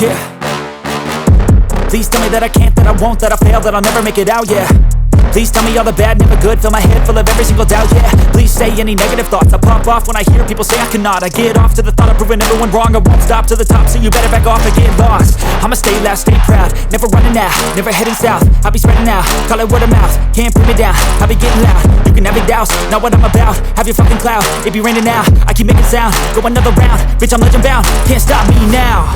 yeah. Please tell me that I can't, that I won't, that I fail, that I'll never make it out, yeah. Please tell me all the bad, never good, fill my head full of every single doubt, yeah. Please say any negative thoughts, I pop off when I hear people say I cannot. I get off to the thought of proving everyone wrong, I won't stop to the top, so you better back off and get lost. I'ma stay loud, stay proud, never running out, never heading south. I'll be spreading out, call it word of mouth, can't put me down, I'll be getting loud. You can have it douse, not what I'm about, have your fucking cloud, it be raining now, I keep making sound, go another round, bitch I'm legend bound, can't stop me now.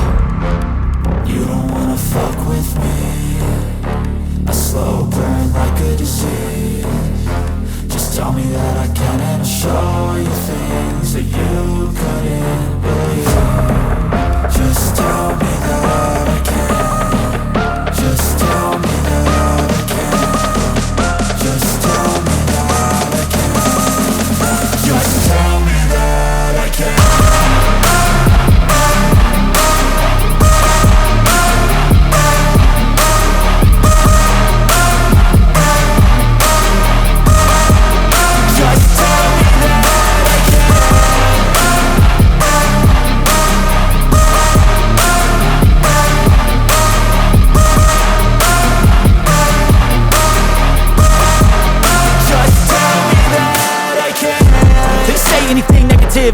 You don't wanna fuck with me, a slow burn like a disease. Just tell me that I can and I'll show you things that you couldn't believe. Just tell me that I can. Just tell me that I can. Just tell me that I can. Just tell me that I can.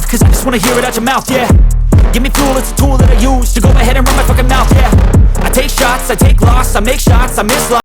Cause I just wanna hear it out your mouth, yeah. Give me fuel, it's a tool that I use to go ahead and run my fucking mouth, yeah. I take shots, I take loss, I make shots, I miss lots.